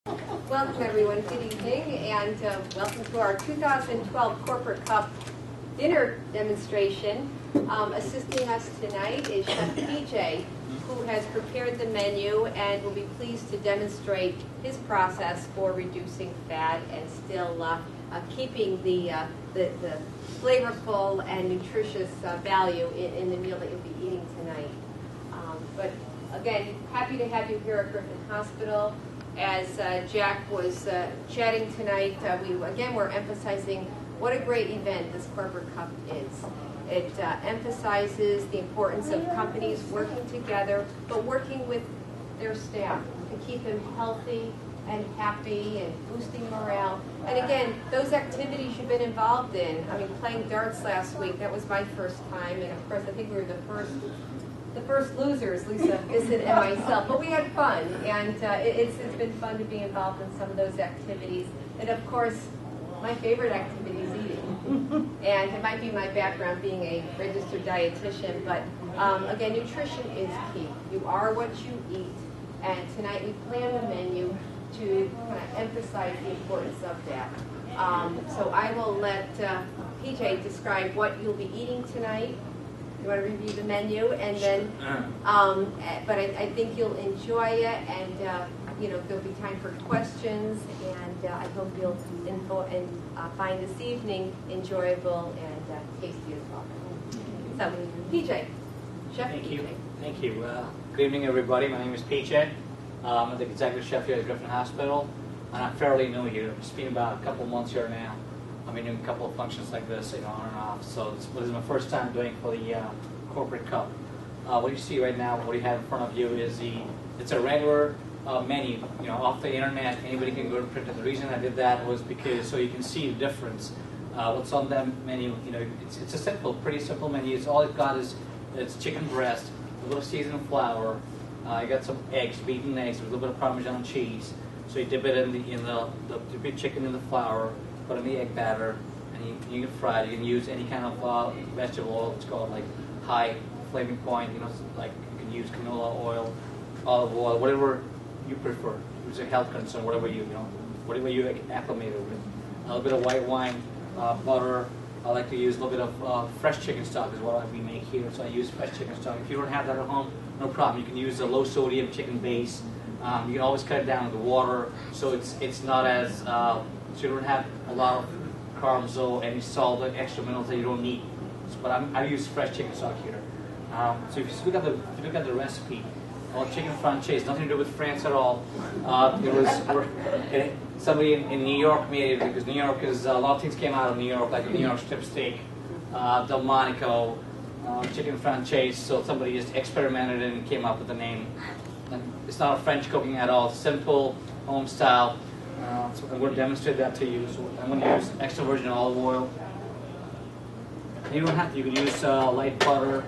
Welcome everyone, good evening, and welcome to our 2012 Corporate Cup dinner demonstration. Assisting us tonight is Chef PJ, who has prepared the menu and will be pleased to demonstrate his process for reducing fat and still keeping the flavorful and nutritious value in the meal that you'll be eating tonight. But again, happy to have you here at Griffin Hospital. As Jack was chatting tonight, we're emphasizing what a great event this Corporate Cup is. It emphasizes the importance of companies working together, but working with their staff to keep them healthy and happy and boosting morale. And again, those activities you've been involved in. I mean, playing darts last week, that was my first time, and of course I think we were the first losers, Lisa, Vincent, and myself. But we had fun, and it's been fun to be involved in some of those activities. And of course, my favorite activity is eating. And it might be my background being a registered dietitian, but again, nutrition is key. You are what you eat, and tonight we plan the menu to kind of emphasize the importance of that. So I will let PJ describe what you'll be eating tonight. You want to review the menu, and then, but I think you'll enjoy it, and there'll be time for questions, and I hope you'll find this evening enjoyable and tasty as well. So, PJ, Chef Thank PJ. you. Thank you. Good evening, everybody. My name is PJ. I'm the executive chef here at Griffin Hospital, and I'm fairly new here. It's been about a couple of months here now. I've been doing a couple of functions like this, on and off. So this is my first time doing for the Corporate Cup. What you see right now, what you have in front of you is it's a regular menu, off the internet. Anybody can go and print it. The reason I did that was because so you can see the difference. What's on that menu, it's a pretty simple menu. It's all it got is it's chicken breast, a little seasoned flour. You got some eggs, beaten eggs, with a little bit of Parmesan cheese. So you dip it in the chicken in the flour. Put in the egg batter, and you can fry it. You can use any kind of vegetable oil. It's called like high flaming point. Like you can use canola oil, olive oil, whatever you prefer. It's a health concern, whatever whatever you acclimated with. A little bit of white wine, butter. I like to use a little bit of fresh chicken stock is what we make here. So I use fresh chicken stock. If you don't have that at home, no problem. You can use a low sodium chicken base. You can always cut it down with the water, so it's not as so you don't have a lot of carbs or any salt or extra minerals that you don't need. But I use fresh chicken stock here. So if you look at the recipe, chicken franchise, nothing to do with France at all. Somebody in New York made it because New York is a lot of things came out of New York, like the New York strip steak, Delmonico, chicken franchise. So somebody just experimented and came up with the name. And it's not a French cooking at all. Simple, home style. So I'm going to demonstrate that to you. So I'm going to use extra virgin olive oil. And you don't have to. You can use light butter,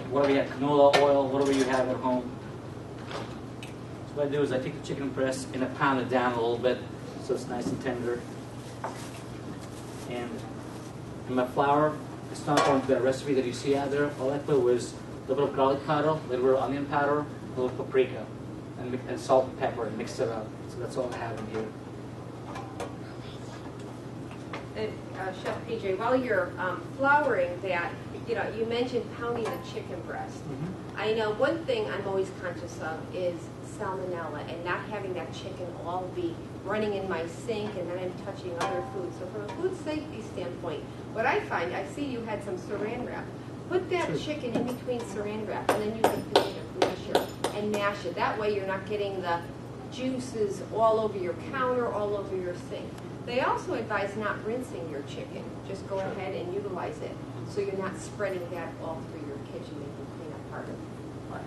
whatever you have, canola oil, whatever you have at home. So what I do is I take the chicken breast and I pound it down a little bit so it's nice and tender. And my flour, it's not going to the recipe that you see out there. All I put was a little bit of garlic powder, a little bit of onion powder, a little paprika, and salt and pepper, and mix it up. So that's all I have in here. And Chef PJ, while you're flouring that, you mentioned pounding the chicken breast. I know one thing I'm always conscious of is salmonella and not having that chicken all be running in my sink and then I'm touching other food. So from a food safety standpoint, what I find, I see you had some saran wrap. Put that chicken in between saran wrap and then use a potato masher and mash it. That way you're not getting the juices all over your counter, all over your sink. They also advise not rinsing your chicken. Just go ahead and utilize it so you're not spreading that all through your kitchen and you clean up part of it.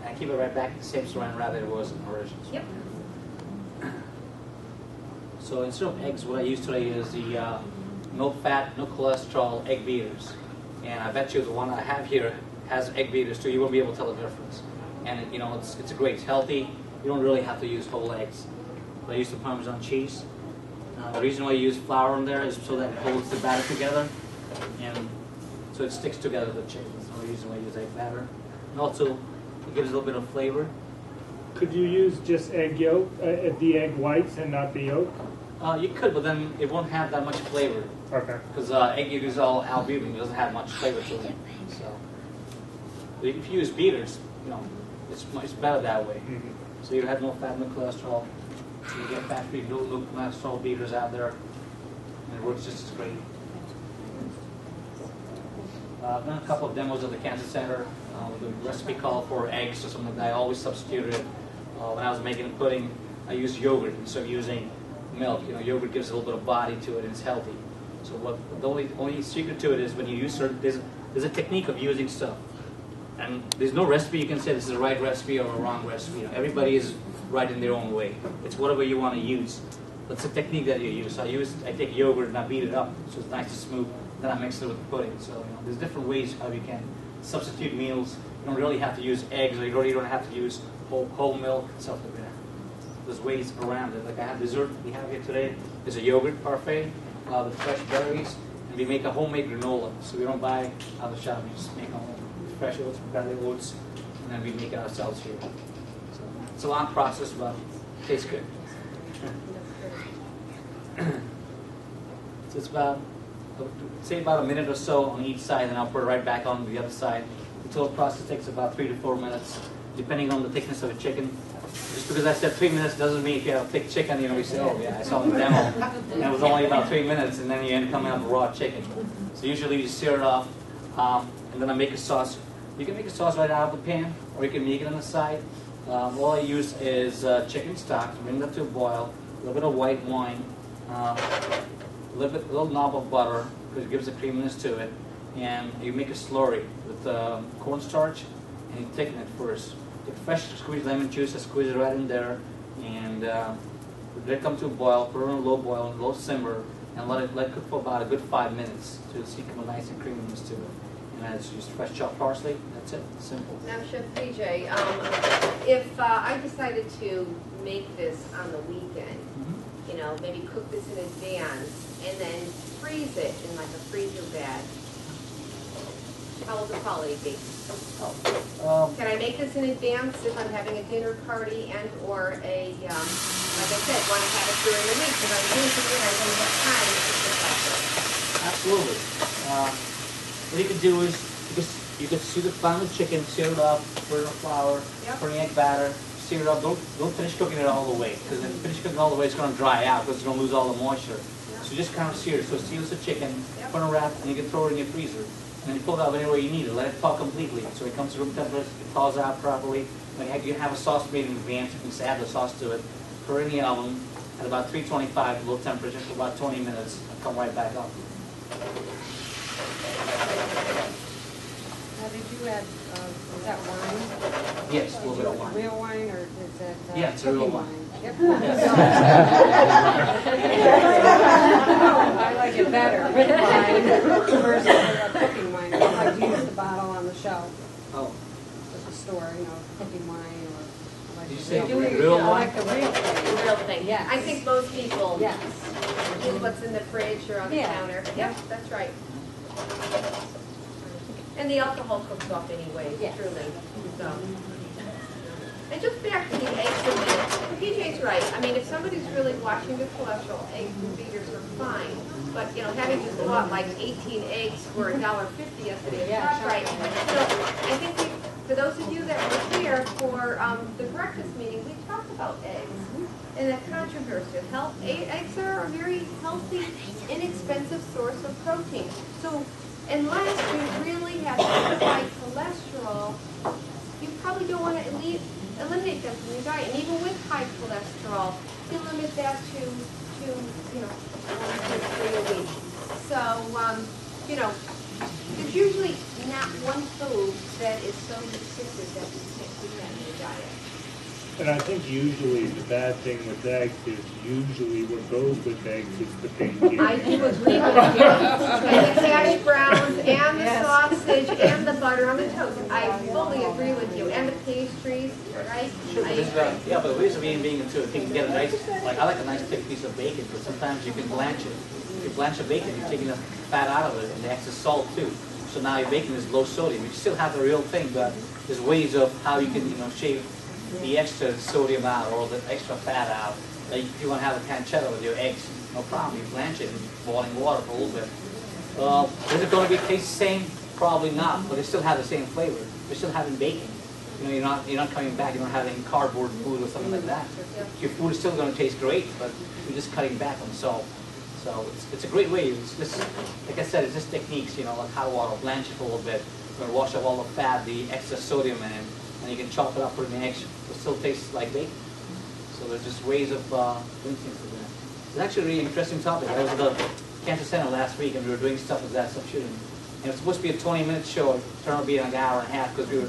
I keep it right back in the same saran wrap that it was in the original. Yep. So instead of eggs, what I use today is the no fat, no cholesterol egg beaters. And I bet you the one I have here has egg beaters too. You won't be able to tell the difference. And it's great. It's healthy. You don't really have to use whole eggs. But I use the Parmesan cheese. The reason why I use flour in there is so that it holds the batter together, and so it sticks together with chicken. That's the reason why I use egg batter. And also, it gives a little bit of flavor. Could you use just egg yolk, the egg whites, and not the yolk? You could, but then it won't have that much flavor. Okay. Because egg yolk is all albumin, it doesn't have much flavor to it. So, but if you use beaters, it's better that way. Mm-hmm. So you have no fat, no cholesterol. So you get fat-free, no cholesterol beaters out there, and it works just as great. I've done a couple of demos at the cancer center. The recipe called for eggs or something like that. I always substituted it. When I was making the pudding, I used yogurt instead of using milk. Yogurt gives a little bit of body to it and it's healthy. So the only secret to it is when you use certain, there's a technique of using stuff. And there's no recipe you can say this is a right recipe or a wrong recipe. Everybody is right in their own way. It's whatever you want to use. That's the technique that you use. So I take yogurt and I beat it up so it's nice and smooth. Then I mix it with the pudding. So there's different ways how you can substitute meals. You don't really have to use eggs, or you really don't have to use whole milk and stuff like that. There's ways around it. Like I have dessert we have here today. There's a yogurt parfait with fresh berries, and we make a homemade granola. So we don't buy out of the shop. We just make our own fresh oats, barley oats, and then we make it ourselves here. So it's a long process, but it tastes good. So it's about, say about a minute or so on each side, and I'll put it right back on the other side. The total process takes about 3 to 4 minutes, depending on the thickness of the chicken. Just because I said 3 minutes doesn't mean if you have a thick chicken, we say, oh yeah, I saw the demo, and it was only about 3 minutes, and then you end up coming up with raw chicken. So usually you sear it off, and then I make a sauce. You can make a sauce right out of the pan, or you can make it on the side. All I use is chicken stock, bring that to a boil, a little bit of white wine, a little knob of butter, because it gives a creaminess to it, and you make a slurry with cornstarch, and you thicken it first. Take fresh squeezed lemon juice, I squeeze it right in there, and let it come to a boil, put it on a low boil, low simmer, and let it cook for about a good 5 minutes to see come a nice and creaminess to it. And I just use fresh chopped parsley. That's it. Simple. Now, Chef PJ, if I decided to make this on the weekend, maybe cook this in advance and then freeze it in like a freezer bag, how will the quality be? Can I make this in advance if I'm having a dinner party and or a, like I said, want to have it during the week because I'm using it, I don't have time to cook that. Absolutely. What you could do is you could sear the pound of chicken, sear it up, put it in flour, put in egg batter, sear it up. Don't finish cooking it all the way, because if you finish cooking it all the way, it's going to dry out because it's going to lose all the moisture. So just kind of sear it. So sear the chicken, put in a wrap, and you can throw it in your freezer. And then you pull it out anywhere you need it. Let it thaw completely. So it comes to room temperature, it thaws out properly. When you have a sauce made in advance, you can just add the sauce to it. Put it in the oven at about 325 low temperature for about 20 minutes, and come right back up. Now, did you add, is that wine? Yes, a little bit of wine. Real wine, or is that Yeah, it's a real cooking wine. Yep. Yes. I like it better, with wine versus a cooking wine. I like to use the bottle on the shelf Oh, at the store, cooking wine, or I like Did you the say real- real I wine? like the real The thing. real thing. Yes. I think most people Yes. use what's in the fridge or on the Yeah. counter. Yep, that's right. And the alcohol cooks off anyway, Yes. truly. So. And just back to the eggs a minute. PJ's right. I mean, if somebody's really watching the cholesterol, eggs and beaters are fine. But, having just bought like 18 eggs for $1.50 yesterday, Yeah, that's right. So I think for those of you that were here for the breakfast meeting, we talked about eggs and the controversy of health. Eggs are a very healthy, inexpensive source of protein. So unless you really have high cholesterol, you probably don't want to eliminate them from your diet. And even with high cholesterol, you limit that to 1 to 3 a week. So, there's usually not one food that is so restricted that you can't do that in your diet. And I think usually the bad thing with eggs is usually what goes with eggs is the bacon. I do agree with you. And the hash browns, and the sausage, and the butter on the toast. I fully agree with you. And the pastries, right? Sure, I but agree. yeah, but the reason being too, if you can get a nice, like I like a nice thick piece of bacon, but sometimes you can blanch it. If you blanch a bacon, you're taking the fat out of it and the excess salt too. So now your bacon is low sodium. You still have the real thing, but there's ways of how you can, shave the extra sodium out or the extra fat out. Like if you want to have a pancetta with your eggs, no problem. You blanch it in boiling water for a little bit. Is it going to be taste the same? Probably not, but they still have the same flavor. They're still having bacon. You know, you're not coming back. You're not having cardboard food or something like that. Your food is still going to taste great, but you're just cutting back on salt. So it's a great way. It's just, like I said, it's just techniques. You know, like hot water, blanch it for a little bit. You're going to wash up all the fat, the extra sodium in it, and you can chop it up, put it in the eggs. It still tastes like bacon. So there's just ways of doing things like that. It's actually a really interesting topic. I was at the Cancer Center last week, and we were doing stuff with that, stuff shooting. And it's supposed to be a 20-minute show. It turned out to be an hour and a half because we were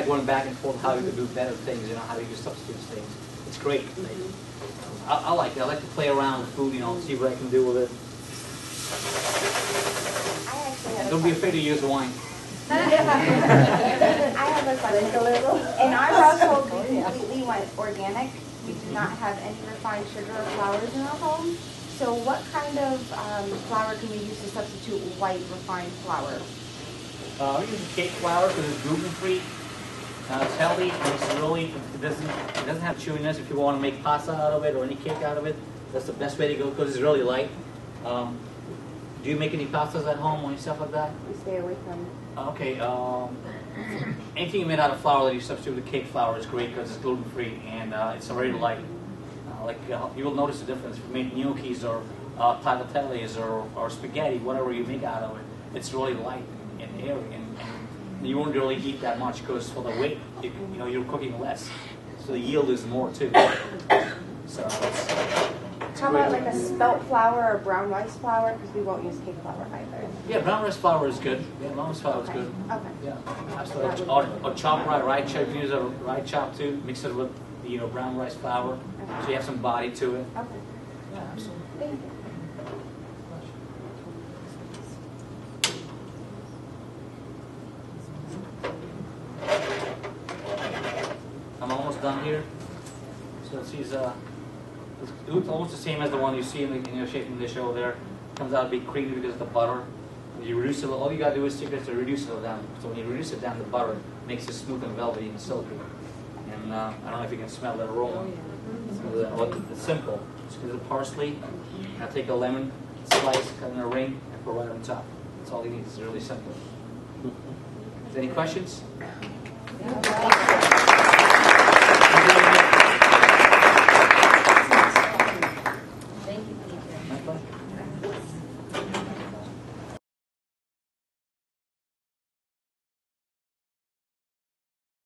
going back and forth how you could do better things, you know, how you could substitute things. It's great. I like it. I like to play around with food, you know, see what I can do with it. I actually have Don't be afraid to use wine. I have a question. In our household, we completely went organic. We do not have any refined sugar or flours in our home. So what kind of flour can we use to substitute white refined flour? We use cake flour because it's gluten-free. It's healthy, and it's really, it doesn't have chewiness. If you want to make pasta out of it or any cake out of it, that's the best way to go because it's really light. Do you make any pastas at home or any stuff like that? We stay away from it. Okay, anything you made out of flour that you substitute with cake flour is great because it's gluten-free and it's already light. You will notice the difference. If you make gnocchis or tagliatelles or spaghetti, whatever you make out of it, it's really light and airy, and you won't really eat that much because for the weight, you know, you're cooking less, so the yield is more too. So How about like a spelt flour or brown rice flour? Because we won't use cake flour either. yeah, brown rice flour is good. Yeah, brown rice flour is good. Okay. Yeah, absolutely. Or chopped rye chop. You can use a rye chop too. Mix it with brown rice flour, so you have some body to it. Okay. Yeah, absolutely. Thank you. I'm almost done here. So it's it looks almost the same as the one you see in your shaping dish over there. Comes out a bit creamy because of the butter. You reduce it. All you gotta do is to reduce it down. So when you reduce it down, the butter makes it smooth and velvety and silky. And I don't know if you can smell that aroma. It's simple. Just use the parsley. Now take a lemon slice, cut in a ring, and put right on top. That's all you need. It's really simple. Any questions? Yeah.